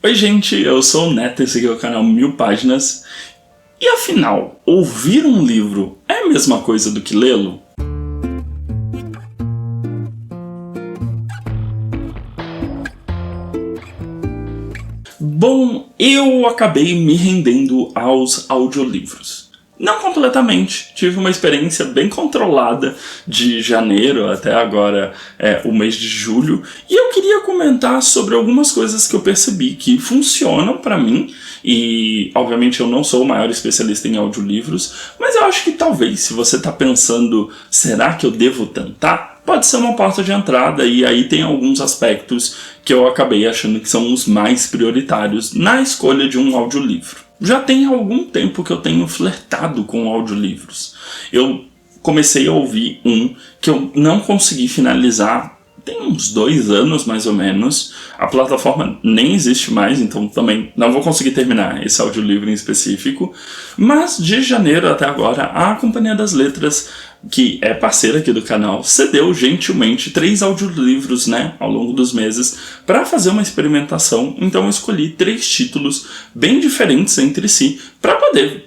Oi gente, eu sou o Neto, esse aqui é o canal 1000 Páginas. E afinal, ouvir um livro é a mesma coisa do que lê-lo? Bom, eu acabei me rendendo aos audiolivros. Não completamente, tive uma experiência bem controlada de janeiro até agora, o mês de julho, e eu queria comentar sobre algumas coisas que eu percebi que funcionam pra mim, e obviamente eu não sou o maior especialista em audiolivros, mas eu acho que talvez, se você tá pensando, será que eu devo tentar? Pode ser uma porta de entrada, e aí tem alguns aspectos que eu acabei achando que são os mais prioritários na escolha de um audiolivro. Já tem algum tempo que eu tenho flertado com audiolivros. Eu comecei a ouvir um que eu não consegui finalizar, tem uns 2 anos mais ou menos. A plataforma nem existe mais, então também não vou conseguir terminar esse audiolivro em específico. Mas de janeiro até agora, a Companhia das Letras, que é parceira aqui do canal, cedeu gentilmente 3 audiolivros, ao longo dos meses, para fazer uma experimentação. Então eu escolhi 3 títulos bem diferentes entre si, para poder,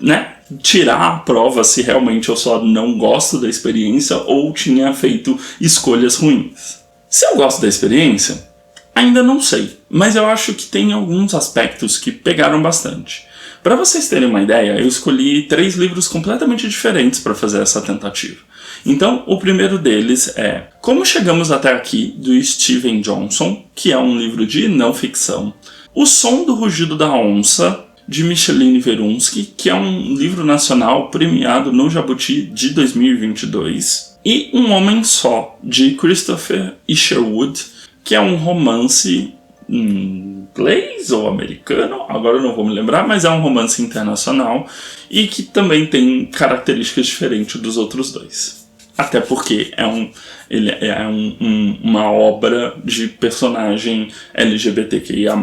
tirar a prova se realmente eu só não gosto da experiência ou tinha feito escolhas ruins. Se eu gosto da experiência, ainda não sei, mas eu acho que tem alguns aspectos que pegaram bastante. Para vocês terem uma ideia, eu escolhi 3 livros completamente diferentes para fazer essa tentativa. Então, o primeiro deles é Como Chegamos Até Aqui, do Steven Johnson, que é um livro de não ficção. O Som do Rugido da Onça, de Micheline Verunsky, que é um livro nacional premiado no Jabuti de 2022. E Um Homem Só, de Christopher Isherwood, que é um romance inglês ou americano, agora eu não vou me lembrar, mas é um romance internacional e que também tem características diferentes dos outros dois. Até porque ele é uma obra de personagem LGBTQIA+.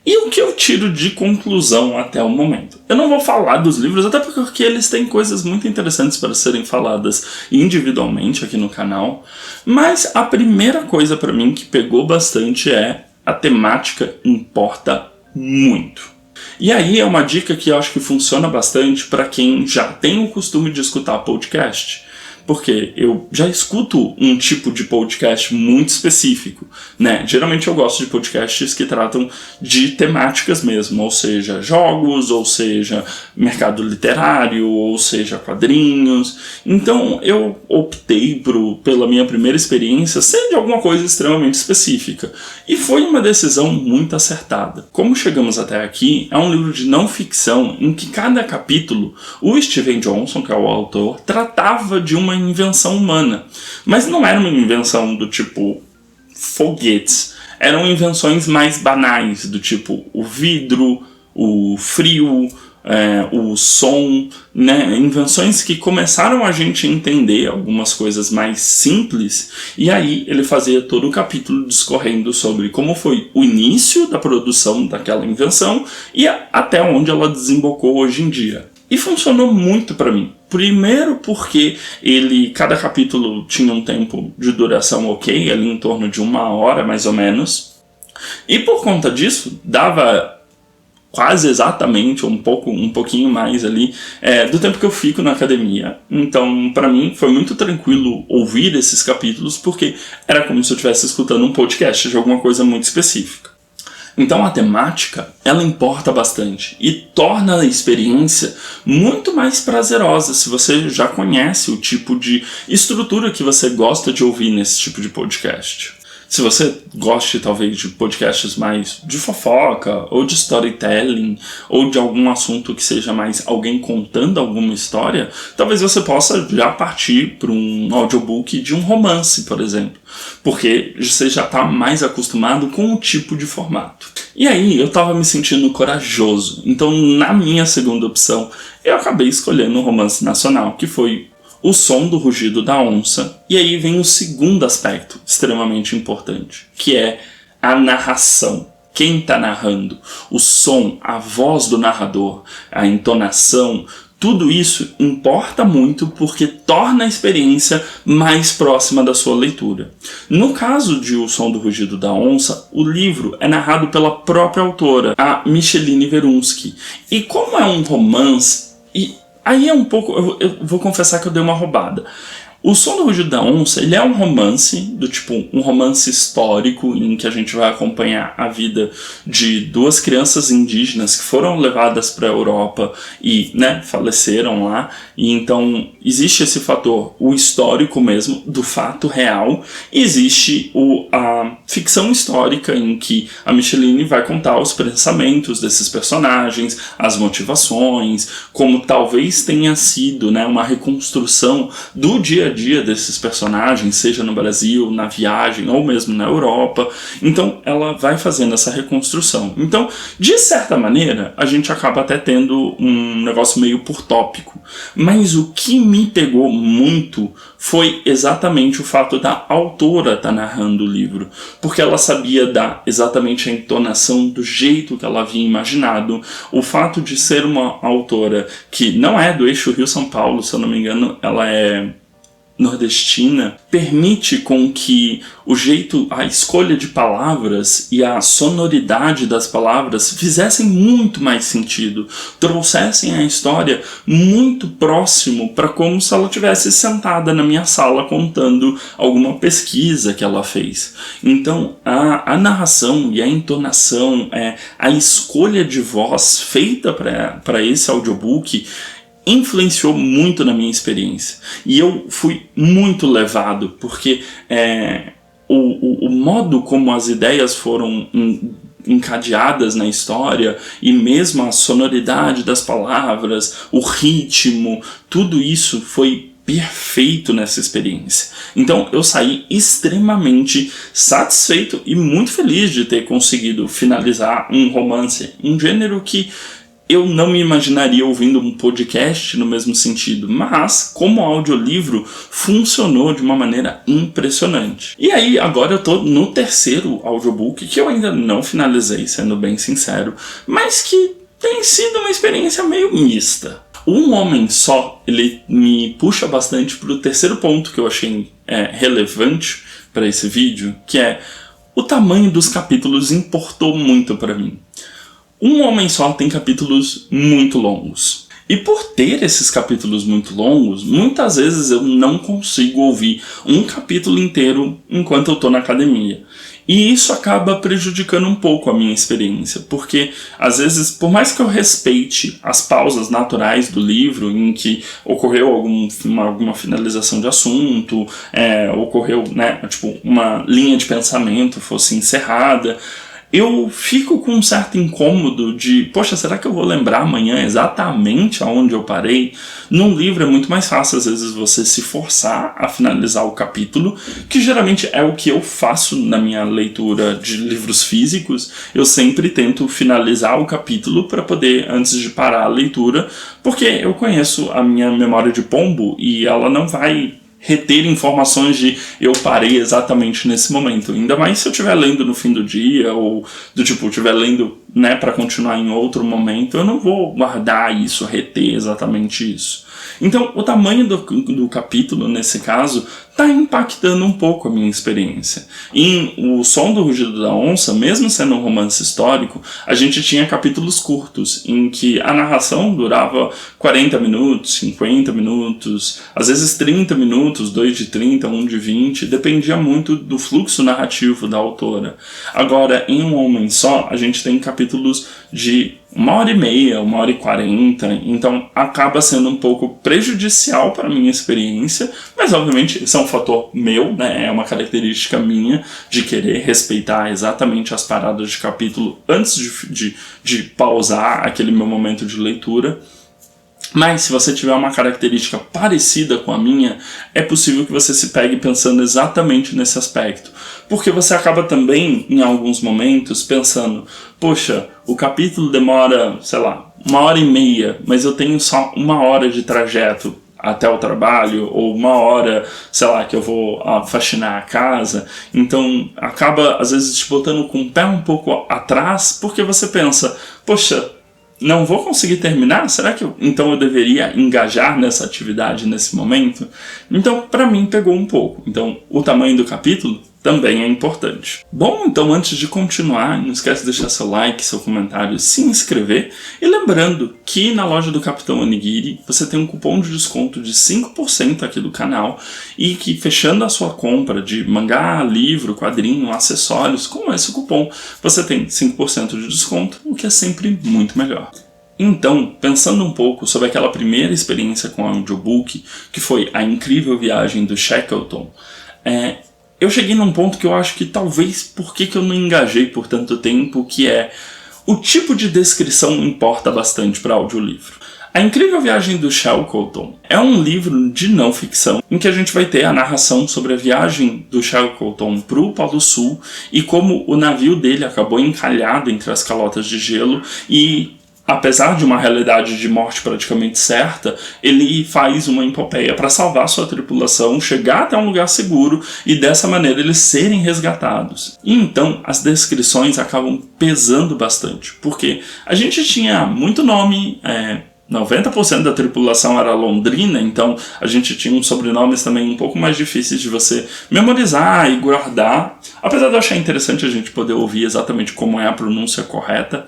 E o que eu tiro de conclusão até o momento? Eu não vou falar dos livros, até porque eles têm coisas muito interessantes para serem faladas individualmente aqui no canal, mas a primeira coisa para mim que pegou bastante é a temática importa muito. E aí é uma dica que eu acho que funciona bastante para quem já tem o costume de escutar podcast. Porque eu já escuto um tipo de podcast muito específico, Geralmente eu gosto de podcasts que tratam de temáticas mesmo, ou seja, jogos, ou seja, mercado literário, ou seja, quadrinhos. Então eu optei pela minha primeira experiência ser de alguma coisa extremamente específica. E foi uma decisão muito acertada. Como Chegamos Até Aqui é um livro de não ficção em que cada capítulo, o Steven Johnson, que é o autor, tratava de uma invenção humana. Mas não era uma invenção do tipo foguetes. Eram invenções mais banais, do tipo o vidro, o frio, o som, invenções que começaram a gente entender algumas coisas mais simples, e aí ele fazia todo o capítulo discorrendo sobre como foi o início da produção daquela invenção e até onde ela desembocou hoje em dia. E funcionou muito pra mim. Primeiro porque cada capítulo tinha um tempo de duração ok, ali em torno de 1 hora mais ou menos. E por conta disso, dava quase exatamente, um pouquinho mais ali, do tempo que eu fico na academia. Então, pra mim, foi muito tranquilo ouvir esses capítulos, porque era como se eu estivesse escutando um podcast de alguma coisa muito específica. Então a temática, ela importa bastante e torna a experiência muito mais prazerosa se você já conhece o tipo de estrutura que você gosta de ouvir nesse tipo de podcast. Se você goste talvez de podcasts mais de fofoca, ou de storytelling, ou de algum assunto que seja mais alguém contando alguma história, talvez você possa já partir para um audiobook de um romance, por exemplo, porque você já está mais acostumado com o tipo de formato. E aí eu estava me sentindo corajoso, então na minha segunda opção eu acabei escolhendo um romance nacional, que foi O Som do Rugido da Onça. E aí vem o segundo aspecto extremamente importante, que é a narração. Quem está narrando? O som, a voz do narrador, a entonação, Tudo isso importa muito porque torna a experiência mais próxima da sua leitura. No caso de O Som do Rugido da Onça, o livro é narrado pela própria autora, a Micheline Verunsky. E como é um romance, e aí é um pouco, eu vou confessar que eu dei uma roubada. O Som do Rugido da Onça, ele é um romance, do tipo um romance histórico, em que a gente vai acompanhar a vida de duas crianças indígenas que foram levadas para a Europa e, faleceram lá. E então existe esse fator, o histórico mesmo, do fato real, e existe a ficção histórica, em que a Micheline vai contar os pensamentos desses personagens, as motivações, como talvez tenha sido uma reconstrução do dia a dia desses personagens, seja no Brasil, na viagem ou mesmo na Europa. Então ela vai fazendo essa reconstrução. Então, de certa maneira, a gente acaba até tendo um negócio meio por tópico. Mas o que me pegou muito foi exatamente o fato da autora estar narrando o livro, porque ela sabia dar exatamente a entonação do jeito que ela havia imaginado. O fato de ser uma autora que não é do eixo Rio-São Paulo, se eu não me engano, ela é nordestina, permite com que o jeito, a escolha de palavras e a sonoridade das palavras fizessem muito mais sentido, trouxessem a história muito próximo para como se ela tivesse sentada na minha sala contando alguma pesquisa que ela fez. Então a narração e a entonação, a escolha de voz feita para esse audiobook influenciou muito na minha experiência. E eu fui muito levado, porque o modo como as ideias foram encadeadas na história, e mesmo a sonoridade das palavras, o ritmo, tudo isso foi perfeito nessa experiência. Então eu saí extremamente satisfeito e muito feliz de ter conseguido finalizar um romance, um gênero que eu não me imaginaria ouvindo um podcast no mesmo sentido, mas como audiolivro funcionou de uma maneira impressionante. E aí agora eu tô no terceiro audiobook, que eu ainda não finalizei, sendo bem sincero, mas que tem sido uma experiência meio mista. Um Homem Só, ele me puxa bastante para o terceiro ponto que eu achei relevante para esse vídeo, que é o tamanho dos capítulos importou muito para mim. Um Homem Só tem capítulos muito longos. E por ter esses capítulos muito longos, muitas vezes eu não consigo ouvir um capítulo inteiro enquanto eu estou na academia. E isso acaba prejudicando um pouco a minha experiência, porque às vezes, por mais que eu respeite as pausas naturais do livro, em que ocorreu alguma finalização de assunto, ocorreu uma linha de pensamento fosse encerrada, eu fico com um certo incômodo de, poxa, será que eu vou lembrar amanhã exatamente aonde eu parei? Num livro é muito mais fácil, às vezes, você se forçar a finalizar o capítulo, que geralmente é o que eu faço na minha leitura de livros físicos. Eu sempre tento finalizar o capítulo para poder, antes de parar a leitura, porque eu conheço a minha memória de pombo e ela não vai reter informações de eu parei exatamente nesse momento, ainda mais se eu estiver lendo no fim do dia, ou do tipo, estiver lendo para continuar em outro momento, eu não vou guardar isso, reter exatamente isso. Então o tamanho do capítulo nesse caso está impactando um pouco a minha experiência. Em O Som do Rugido da Onça, mesmo sendo um romance histórico, a gente tinha capítulos curtos, em que a narração durava 40 minutos, 50 minutos, às vezes 30 minutos, 2 de 30, 1 de 20, dependia muito do fluxo narrativo da autora. Agora, em Um Homem Só, a gente tem capítulos de 1h30, 1h40, então acaba sendo um pouco prejudicial para a minha experiência, mas obviamente isso é um fator meu, é uma característica minha de querer respeitar exatamente as paradas de capítulo antes de pausar aquele meu momento de leitura. Mas se você tiver uma característica parecida com a minha, é possível que você se pegue pensando exatamente nesse aspecto. Porque você acaba também, em alguns momentos, pensando, poxa, o capítulo demora, 1h30, mas eu tenho só 1 hora de trajeto até o trabalho, ou 1 hora, que eu vou faxinar a casa. Então acaba, às vezes, te botando com o pé um pouco atrás, porque você pensa, poxa, não vou conseguir terminar? Será que então eu deveria engajar nessa atividade nesse momento? Então, para mim, pegou um pouco. Então, o tamanho do capítulo também é importante. Bom, então antes de continuar, não esquece de deixar seu like, seu comentário, se inscrever. E lembrando que na loja do Capitão Onigiri você tem um cupom de desconto de 5% aqui do canal e que fechando a sua compra de mangá, livro, quadrinho, acessórios, com esse cupom você tem 5% de desconto, o que é sempre muito melhor. Então, pensando um pouco sobre aquela primeira experiência com audiobook, que foi A Incrível Viagem do Shackleton, eu cheguei num ponto que eu acho que talvez por que eu não engajei por tanto tempo, que é o tipo de descrição importa bastante para audiolivro. A Incrível Viagem do Shackleton é um livro de não ficção em que a gente vai ter a narração sobre a viagem do Shackleton para o Polo Sul e como o navio dele acabou encalhado entre as calotas de gelo e, apesar de uma realidade de morte praticamente certa, ele faz uma epopeia para salvar sua tripulação, chegar até um lugar seguro e dessa maneira eles serem resgatados. E então as descrições acabam pesando bastante, porque a gente tinha muito nome, 90% da tripulação era londrina, então a gente tinha uns sobrenomes também um pouco mais difíceis de você memorizar e guardar, apesar de eu achar interessante a gente poder ouvir exatamente como é a pronúncia correta.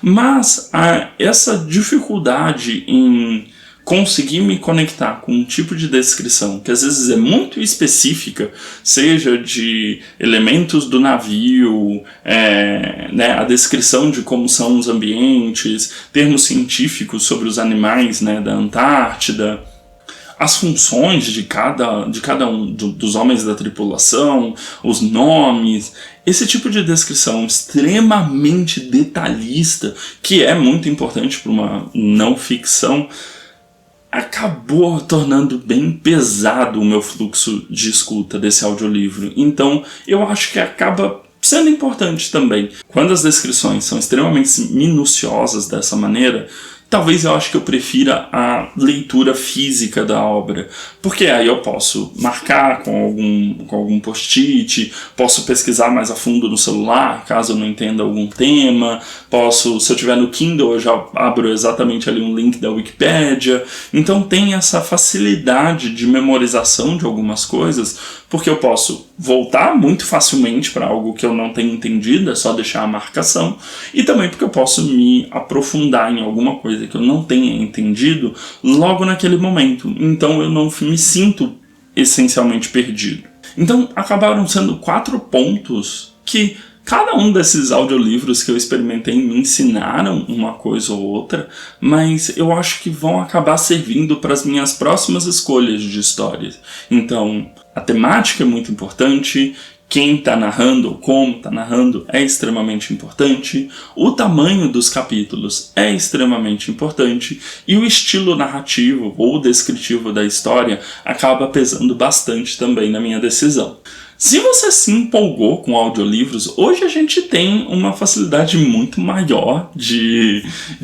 Mas essa dificuldade em conseguir me conectar com um tipo de descrição que às vezes é muito específica, seja de elementos do navio, a descrição de como são os ambientes, termos científicos sobre os animais, da Antártida, as funções de cada um dos homens da tripulação, os nomes, esse tipo de descrição extremamente detalhista, que é muito importante para uma não ficção, acabou tornando bem pesado o meu fluxo de escuta desse audiolivro. Então eu acho que acaba sendo importante também. Quando as descrições são extremamente minuciosas dessa maneira, talvez eu acho que eu prefira a leitura física da obra, porque aí eu posso marcar com algum post-it, posso pesquisar mais a fundo no celular, caso eu não entenda algum tema, se eu tiver no Kindle eu já abro exatamente ali um link da Wikipédia, então tem essa facilidade de memorização de algumas coisas, porque eu posso voltar muito facilmente para algo que eu não tenho entendido, é só deixar a marcação, e também porque eu posso me aprofundar em alguma coisa que eu não tenha entendido logo naquele momento, então eu não me sinto essencialmente perdido. Então acabaram sendo 4 pontos que cada um desses audiolivros que eu experimentei me ensinaram uma coisa ou outra, mas eu acho que vão acabar servindo para as minhas próximas escolhas de histórias. Então, a temática é muito importante, quem está narrando ou como está narrando é extremamente importante, o tamanho dos capítulos é extremamente importante e o estilo narrativo ou descritivo da história acaba pesando bastante também na minha decisão. Se você se empolgou com audiolivros, hoje a gente tem uma facilidade muito maior de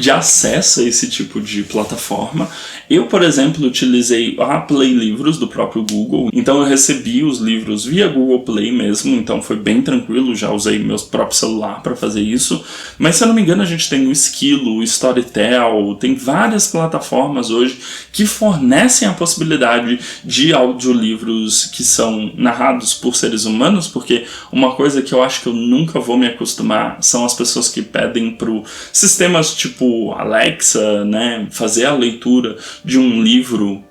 acesso a esse tipo de plataforma. Eu, por exemplo, utilizei a Play Livros do próprio Google, então eu recebi os livros via Google Play mesmo, então foi bem tranquilo, já usei meu próprio celular para fazer isso. Mas se eu não me engano a gente tem o Esquilo, o Storytel, tem várias plataformas hoje que fornecem a possibilidade de audiolivros que são narrados por seres humanos, porque uma coisa que eu acho que eu nunca vou me acostumar são as pessoas que pedem para sistemas tipo Alexa, fazer a leitura de um livro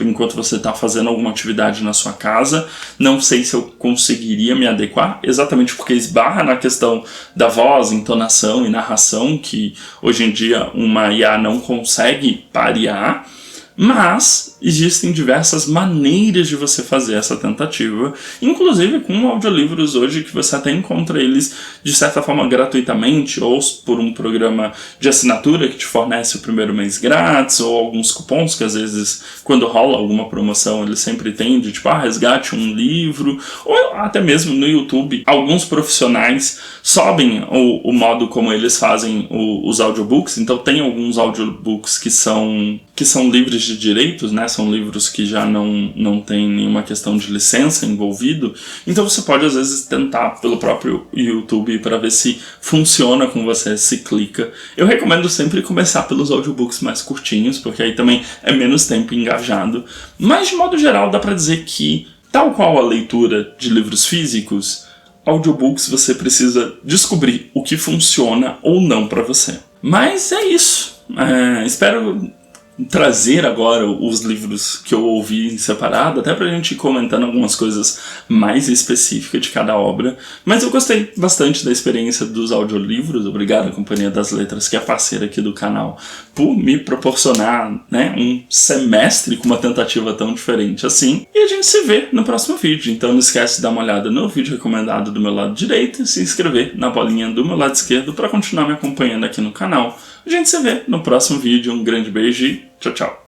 enquanto você está fazendo alguma atividade na sua casa. Não sei se eu conseguiria me adequar, exatamente porque esbarra na questão da voz, entonação e narração, que hoje em dia uma IA não consegue parear. Mas existem diversas maneiras de você fazer essa tentativa, inclusive com audiolivros hoje que você até encontra eles de certa forma gratuitamente ou por um programa de assinatura que te fornece o primeiro mês grátis ou alguns cupons que às vezes quando rola alguma promoção eles sempre têm de resgate um livro, ou até mesmo no YouTube alguns profissionais sobem o modo como eles fazem os audiobooks, então tem alguns audiobooks que são livres livres de direitos, né? São livros que já não tem nenhuma questão de licença envolvido. Então você pode às vezes tentar pelo próprio YouTube para ver se funciona com você, se clica. Eu recomendo sempre começar pelos audiobooks mais curtinhos, porque aí também é menos tempo engajado. Mas de modo geral dá para dizer que, tal qual a leitura de livros físicos, audiobooks você precisa descobrir o que funciona ou não para você. Mas é isso. Espero trazer agora os livros que eu ouvi em separado, até pra gente ir comentando algumas coisas mais específicas de cada obra. Mas eu gostei bastante da experiência dos audiolivros. Obrigado à Companhia das Letras, que é parceira aqui do canal, por me proporcionar, né, um semestre com uma tentativa tão diferente assim. E a gente se vê no próximo vídeo. Então não esquece de dar uma olhada no vídeo recomendado do meu lado direito e se inscrever na bolinha do meu lado esquerdo para continuar me acompanhando aqui no canal. A gente se vê no próximo vídeo. Um grande beijo e tchau, tchau.